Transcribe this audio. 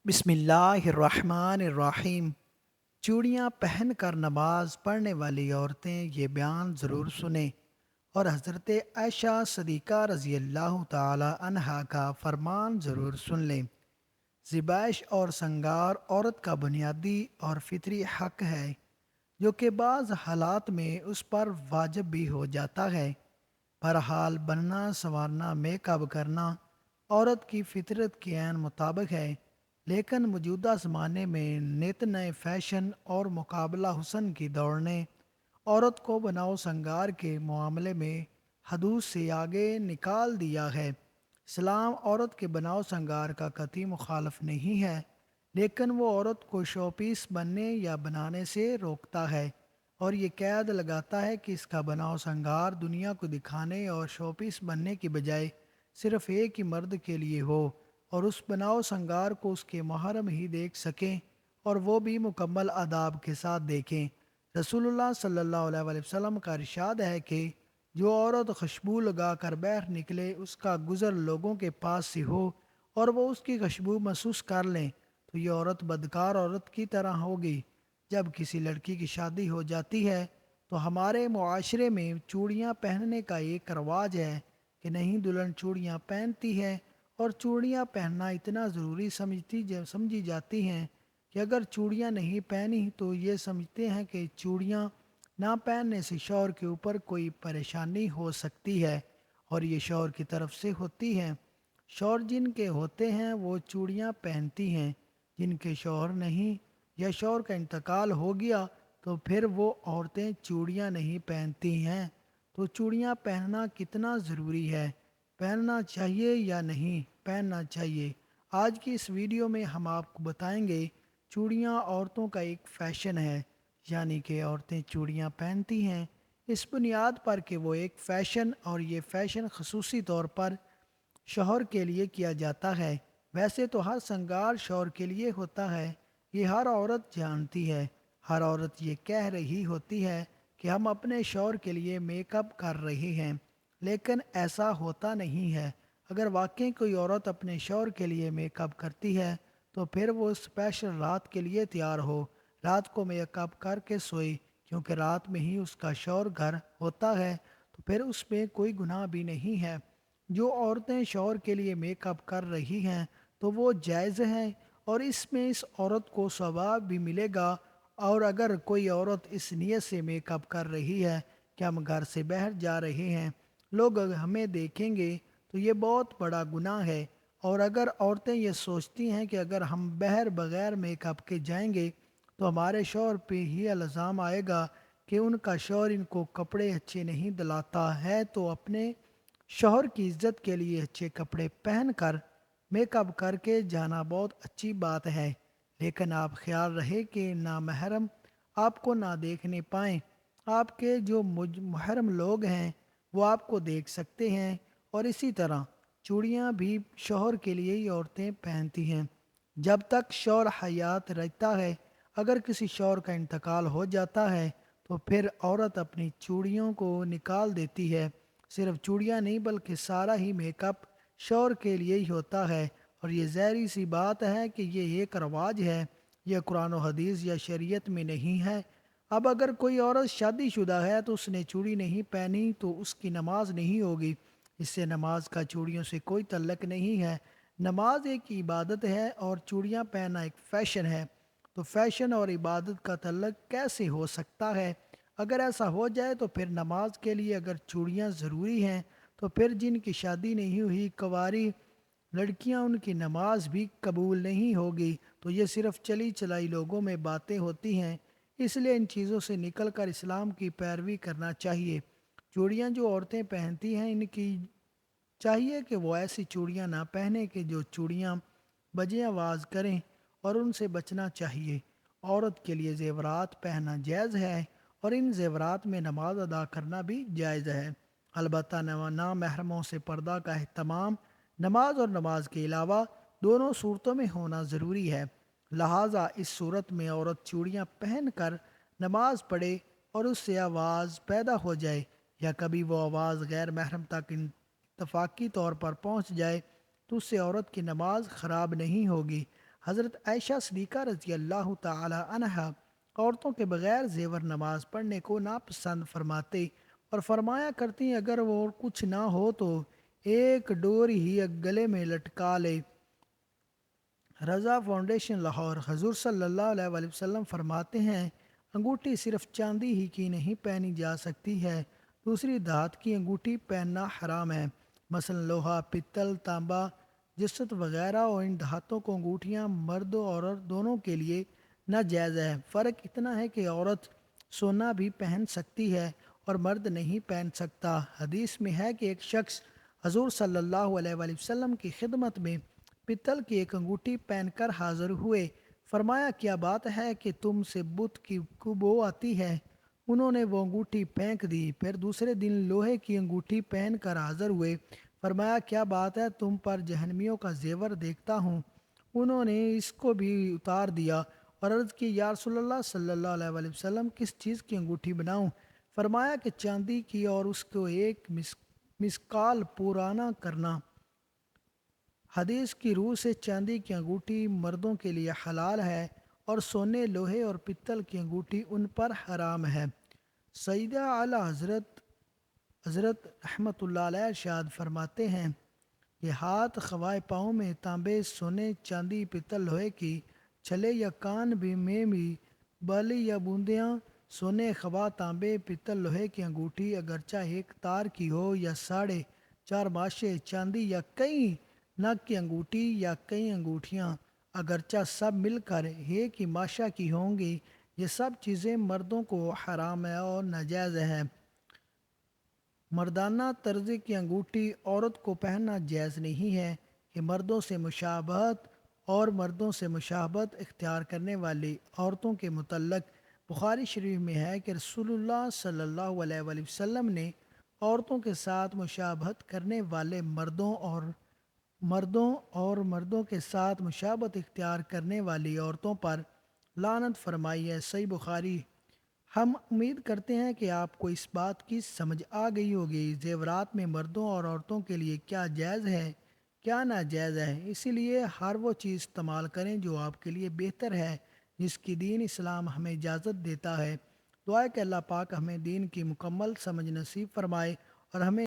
بسم اللہ الرحمن الرحیم۔ چوڑیاں پہن کر نماز پڑھنے والی عورتیں یہ بیان ضرور سنیں اور حضرت عائشہ صدیقہ رضی اللہ تعالی عنہا کا فرمان ضرور سن لیں۔ زیبائش اور سنگار عورت کا بنیادی اور فطری حق ہے، جو کہ بعض حالات میں اس پر واجب بھی ہو جاتا ہے۔ بہرحال بننا، سنوارنا، میک اپ کرنا عورت کی فطرت کے عین مطابق ہے، لیکن موجودہ زمانے میں نت نئے فیشن اور مقابلہ حسن کی دوڑ نے عورت کو بناؤ سنگار کے معاملے میں حدود سے آگے نکال دیا ہے۔ اسلام عورت کے بناؤ سنگار کا قطعی مخالف نہیں ہے، لیکن وہ عورت کو شو پیس بننے یا بنانے سے روکتا ہے، اور یہ قید لگاتا ہے کہ اس کا بناؤ سنگار دنیا کو دکھانے اور شو پیس بننے کی بجائے صرف ایک ہی مرد کے لیے ہو، اور اس بناؤ سنگار کو اس کے محرم ہی دیکھ سکیں، اور وہ بھی مکمل آداب کے ساتھ دیکھیں۔ رسول اللہ صلی اللہ علیہ وآلہ وسلم کا ارشاد ہے کہ جو عورت خوشبو لگا کر باہر نکلے، اس کا گزر لوگوں کے پاس سے ہو اور وہ اس کی خوشبو محسوس کر لیں، تو یہ عورت بدکار عورت کی طرح ہوگی۔ جب کسی لڑکی کی شادی ہو جاتی ہے تو ہمارے معاشرے میں چوڑیاں پہننے کا ایک رواج ہے کہ نہیں دلہن چوڑیاں پہنتی ہے، اور چوڑیاں پہننا اتنا ضروری سمجھی جاتی ہیں کہ اگر چوڑیاں نہیں پہنی تو یہ سمجھتے ہیں کہ چوڑیاں نہ پہننے سے شوہر کے اوپر کوئی پریشانی ہو سکتی ہے، اور یہ شوہر کی طرف سے ہوتی ہے۔ شوہر جن کے ہوتے ہیں وہ چوڑیاں پہنتی ہیں، جن کے شوہر نہیں یا شوہر کا انتقال ہو گیا تو پھر وہ عورتیں چوڑیاں نہیں پہنتی ہیں۔ تو چوڑیاں پہننا کتنا ضروری ہے، پہننا چاہیے یا نہیں پہننا چاہیے؟ آج کی اس ویڈیو میں ہم آپ کو بتائیں گے چوڑیاں عورتوں کا ایک فیشن ہے، یعنی کہ عورتیں چوڑیاں پہنتی ہیں اس بنیاد پر کہ وہ ایک فیشن، اور یہ فیشن خصوصی طور پر شوہر کے لیے کیا جاتا ہے۔ ویسے تو ہر سنگار شوہر کے لیے ہوتا ہے، یہ ہر عورت جانتی ہے۔ ہر عورت یہ کہہ رہی ہوتی ہے کہ ہم اپنے شوہر کے لیے میک اپ کر رہے ہیں، لیکن ایسا ہوتا نہیں ہے۔ اگر واقعی کوئی عورت اپنے شوہر کے لیے میک اپ کرتی ہے تو پھر وہ اسپیشل رات کے لیے تیار ہو، رات کو میک اپ کر کے سوئے، کیونکہ رات میں ہی اس کا شوہر گھر ہوتا ہے، تو پھر اس میں کوئی گناہ بھی نہیں ہے۔ جو عورتیں شوہر کے لیے میک اپ کر رہی ہیں تو وہ جائز ہیں، اور اس میں اس عورت کو ثواب بھی ملے گا۔ اور اگر کوئی عورت اس نیت سے میک اپ کر رہی ہے کہ ہم گھر سے باہر جا رہے ہیں، لوگ ہمیں دیکھیں گے، تو یہ بہت بڑا گناہ ہے۔ اور اگر عورتیں یہ سوچتی ہیں کہ اگر ہم باہر بغیر میک اپ کے جائیں گے تو ہمارے شوہر پہ ہی الزام آئے گا کہ ان کا شوہر ان کو کپڑے اچھے نہیں دلاتا ہے، تو اپنے شوہر کی عزت کے لیے اچھے کپڑے پہن کر میک اپ کر کے جانا بہت اچھی بات ہے، لیکن آپ خیال رہے کہ نامحرم آپ کو نہ دیکھنے پائیں۔ آپ کے جو محرم لوگ ہیں وہ آپ کو دیکھ سکتے ہیں، اور اسی طرح چوڑیاں بھی شوہر کے لیے ہی عورتیں پہنتی ہیں جب تک شوہر حیات رہتا ہے۔ اگر کسی شوہر کا انتقال ہو جاتا ہے تو پھر عورت اپنی چوڑیوں کو نکال دیتی ہے۔ صرف چوڑیاں نہیں بلکہ سارا ہی میک اپ شوہر کے لیے ہی ہوتا ہے، اور یہ ظاہری سی بات ہے کہ یہ ایک رواج ہے، یہ قرآن و حدیث یا شریعت میں نہیں ہے۔ اب اگر کوئی عورت شادی شدہ ہے تو اس نے چوڑی نہیں پہنی تو اس کی نماز نہیں ہوگی، اس سے نماز کا چوڑیوں سے کوئی تعلق نہیں ہے۔ نماز ایک عبادت ہے اور چوڑیاں پہننا ایک فیشن ہے، تو فیشن اور عبادت کا تعلق کیسے ہو سکتا ہے؟ اگر ایسا ہو جائے تو پھر نماز کے لیے اگر چوڑیاں ضروری ہیں تو پھر جن کی شادی نہیں ہوئی کنواری لڑکیاں، ان کی نماز بھی قبول نہیں ہوگی۔ تو یہ صرف چلی چلائی لوگوں میں باتیں ہوتی ہیں، اس لیے ان چیزوں سے نکل کر اسلام کی پیروی کرنا چاہیے۔ چوڑیاں جو عورتیں پہنتی ہیں ان کی چاہیے کہ وہ ایسی چوڑیاں نہ پہنیں کہ جو چوڑیاں بجے آواز کریں، اور ان سے بچنا چاہیے۔ عورت کے لیے زیورات پہننا جائز ہے، اور ان زیورات میں نماز ادا کرنا بھی جائز ہے۔ البتہ نامحرموں سے پردہ کا اہتمام نماز اور نماز کے علاوہ دونوں صورتوں میں ہونا ضروری ہے، لہٰذا اس صورت میں عورت چوڑیاں پہن کر نماز پڑھے اور اس سے آواز پیدا ہو جائے، یا کبھی وہ آواز غیر محرم تک اتفاقی طور پر پہنچ جائے، تو اس سے عورت کی نماز خراب نہیں ہوگی۔ حضرت عائشہ صدیقہ رضی اللہ تعالی عنہا عورتوں کے بغیر زیور نماز پڑھنے کو ناپسند فرماتے اور فرمایا کرتی اگر وہ اور کچھ نہ ہو تو ایک ڈوری ہی گلے میں لٹکا لے۔ رضا فاؤنڈیشن لاہور۔ حضور صلی اللہ علیہ وآلہ وسلم فرماتے ہیں انگوٹھی صرف چاندی ہی کی نہیں پہنی جا سکتی ہے، دوسری دھات کی انگوٹھی پہننا حرام ہے، مثلا لوہا، پتل، تانبا، جست وغیرہ، اور ان دھاتوں کو انگوٹھیاں مرد و عورت دونوں کے لیے ناجائز ہے۔ فرق اتنا ہے کہ عورت سونا بھی پہن سکتی ہے اور مرد نہیں پہن سکتا۔ حدیث میں ہے کہ ایک شخص حضور صلی اللہ علیہ وآلہ وسلم کی خدمت میں پتل کی ایک انگوٹھی پہن کر حاضر ہوئے۔ فرمایا کیا بات ہے کہ تم سے بت کی بو آتی ہے؟ انہوں نے وہ انگوٹھی پھینک دی۔ پھر دوسرے دن لوہے کی انگوٹھی پہن کر حاضر ہوئے۔ فرمایا کیا بات ہے تم پر جہنمیوں کا زیور دیکھتا ہوں؟ انہوں نے اس کو بھی اتار دیا اور عرض کی یا رسول اللہ صلی اللہ علیہ وآلہ وسلم کس چیز کی انگوٹھی بناؤں؟ فرمایا کہ چاندی کی اور اس کو ایک مسکال پرانا کرنا۔ حدیث کی روح سے چاندی کی انگوٹھی مردوں کے لیے حلال ہے اور سونے، لوہے اور پتل کی انگوٹھی ان پر حرام ہے۔ سیدہ اعلیٰ حضرت رحمۃ اللہ علیہ ارشاد فرماتے ہیں یہ ہاتھ خوائے پاؤں میں تانبے، سونے، چاندی، پتل، لوہے کی چھلے یا کان بھی میں بھی بالی یا بوندیاں، سونے، خواہ تانبے، پتل، لوہے کی انگوٹھی اگرچہ ایک تار کی ہو یا 4.5 ماشے چاندی یا کئی نگ کی انگوٹھی یا کئی انگوٹھیاں اگرچہ سب مل کر ایک ہی ماشا کی ہوں گی، یہ سب چیزیں مردوں کو حرام ہے اور ناجائز ہے۔ مردانہ طرز کی انگوٹھی عورت کو پہننا جائز نہیں ہے کہ مردوں سے مشابہت اور مردوں سے مشابہت اختیار کرنے والی عورتوں کے متعلق بخاری شریف میں ہے کہ رسول اللہ صلی اللہ علیہ وآلہ وسلم نے عورتوں کے ساتھ مشابہت کرنے والے مردوں کے ساتھ مشابہت اختیار کرنے والی عورتوں پر لعنت فرمائی ہے۔ صحیح بخاری۔ ہم امید کرتے ہیں کہ آپ کو اس بات کی سمجھ آ گئی ہوگی زیورات میں مردوں اور عورتوں کے لیے کیا جائز ہے کیا ناجائز ہے، اسی لیے ہر وہ چیز استعمال کریں جو آپ کے لیے بہتر ہے، جس کی دین اسلام ہمیں اجازت دیتا ہے۔ دعا ہے کہ اللہ پاک ہمیں دین کی مکمل سمجھ نصیب فرمائے اور ہمیں